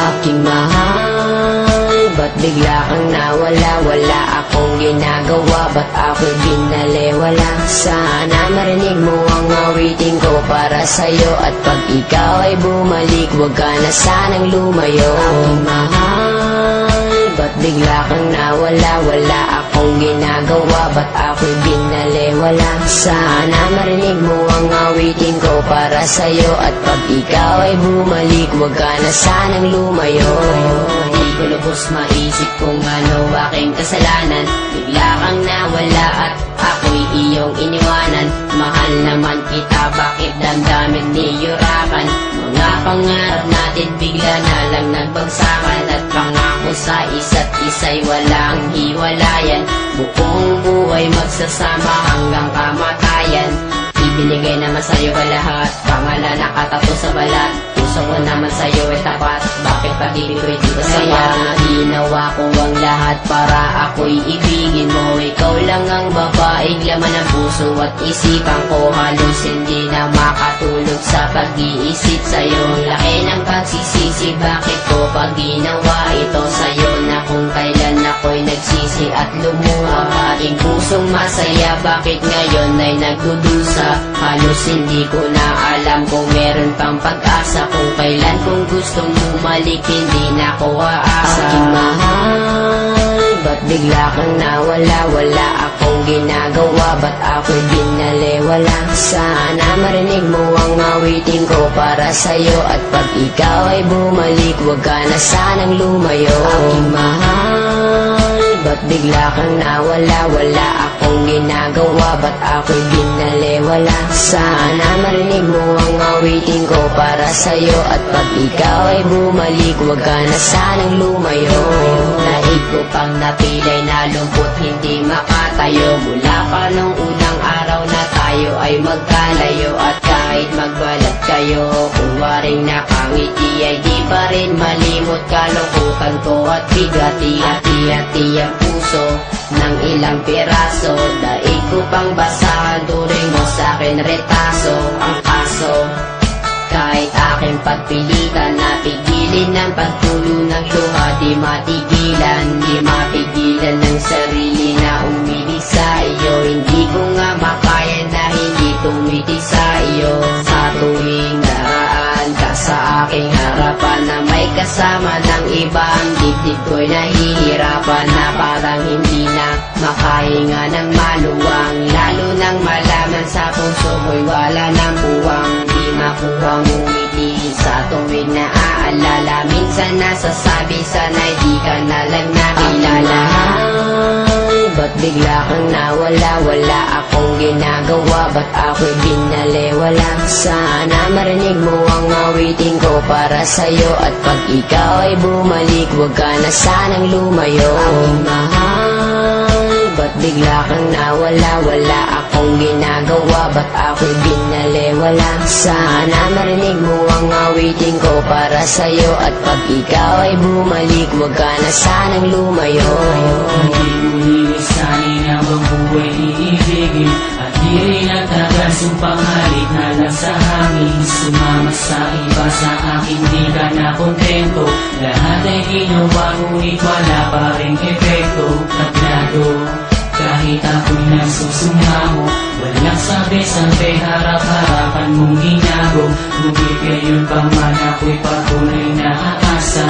Aking mahal, ba't bigla kang nawala? Wala akong ginagawa, ba't ako'y binaliwala? Sana marinig mo ang awitin ko para sa'yo, at pag ikaw ay bumalik, huwag ka na sanang lumayo. Aking mahal, ba't bigla kang nawala? Wala akong ginagawa, ba't ako'y binaliwala? Sana marinig mo ang awitin ko para sa'yo, at pag ikaw ay bumalik, huwag ka na sanang lumayo. Di ko lubos maisip kung ano aking kasalanan, bigla kang nawala at ako'y iyong iniwanan. Mahal naman kita, bakit damdamin niyurakan? Mga pangarap natin bigla na lang nagbagsakan, at pangako sa isa't isa'y walang hiwalayan. Buong buhay magsasama hanggang kamatayan. Ibinigay naman sa'yo ka lahat, pangalan nakatato sa balat. Puso ko naman sa'yo ay tapat, bakit pag-ibig ko'y di ko saya? Ginawa ko ang lahat para ako'y ibigin mo. Ikaw lang ang babaeng laman ng puso at isipan ko. Halos hindi na makatulog sa pag-iisip sa'yo. Laki ng pagsisisi, bakit ko pag ginawa ito sa'yo? Na kung kailan ako'y nagsisi at lumuha, aking pusong masaya, bakit ngayon ay nagdudusa? Halos hindi ko na alam kung meron pang pag-asa, kung kailan kung gustong bumalik, hindi na ko aasa. Aking mahal, ba't bigla kang nawala? Wala akong ginagawa, ba't ako'y binaliwala? Sana marinig mo ang awitin ko para sa'yo, at pag ikaw ay bumalik, huwag ka na sanang lumayo. Aking mahal, ba't bigla kang nawala? Wala akong ginagawa, ba't ako'y binaliwala? Sana marinig mo ang awitin ko para sa'yo, at pag ikaw ay bumalik, huwag ka na sanang lumayo. Naig ko pang napilay na lumpot, hindi makatayo. Mula pa nung unang araw na tayo ay magkalayo, at kahit magbalat kayo, kung waring nakangiti ay di pa rin malimot. Kalungkutan ko at bigati, hati-hati ang puso ng ilang piraso. Daig ko pang basahan, turing mo sa'kin retaso. Ang kaso, kahit aking pagpilitan, napigilin ng pagtulo ng luha. Di matigilan, di mapigilan ng sarili na umilig sa iyo. Hindi ko nga makaya na hindi tumiti sa iyo. Sa tuwing daraan ka sa aking harapan, na may kasama ng iba, ang dibdib ko'y nahihirapan. Na parang hindi na makahinga ng maluwang, lalo nang malaman sa puso ko'y wala ng buwang. Di makuhang umiti sa tuwing naaalala, minsan nasasabi sana'y di ka na lang nakilala. Ba't bigla kang nawala? Wala akong ginagawa, ba't ako'y binaliwala? Sana marinig mo ang awitin ko para sa'yo, at pag ikaw ay bumalik, huwag ka na sanang lumayo. Aking mahal, ba't bigla kang nawala? Wala akong ginagawa, ba't ako'y binaliwala? Sana marinig mo ang awitin ko para sa'yo, at pag ikaw ay bumalik, huwag ka na sanang lumayo. Sana'y habang buhay iibigin, at di rin nagtagal sumpang halik na lang sa hangin. Sumama sa iba, sa akin di ka na kontento. Lahat ay ginawa, ngunit wala pa rin epekto. Taglado, kahit ako'y nagsusumamo, walang sabi-sabi, harap-harapan mong hinago. Ngunit gayon pa man ako'y patuloy na aasa.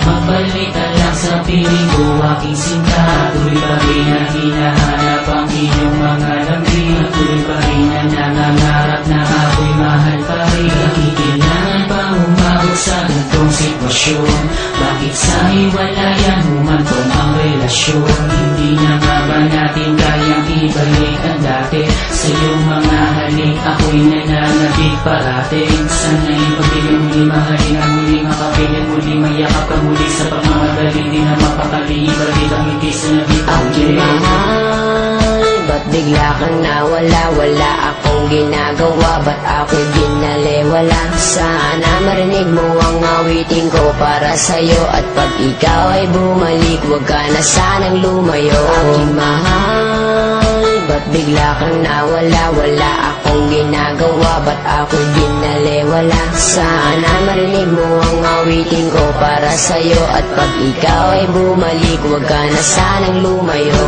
Magbalik ka lang sa piling ko, aking sinta. Tuloy pa rin na hinahanap ang iyong mga lambing. Tuloy pa rin na nangangarap na ako'y mahal pa rin. Kailangan pa umabot sa ganitong sitwasyon? Bakit sa hiwalayan humantong ang relasyon? Hindi na nga ba natin kayang ibalik ang dati? Sa iyong mga halik ako'y nananabik parating. Sana'y pagbilang muli, mahalin ang muli, makapiling muli, mayakap ka muli sa pagmamadali. Di na mapakali, ibalik ang ngiti sa nabitang Aking mahal, ba't bigla kang nawala? Wala akong akong ginagawa, ba't ako'y binalewala? Sana marinig mo ang awitin ko para sa'yo, at pag ikaw ay bumalik, huwag ka na sanang lumayo. Aking mahal, ba't bigla kang nawala? Wala akong ginagawa, ba't ako'y binalewala? Sana marinig mo ang awitin ko para sa'yo, at pag ikaw ay bumalik, huwag ka na sanang lumayo.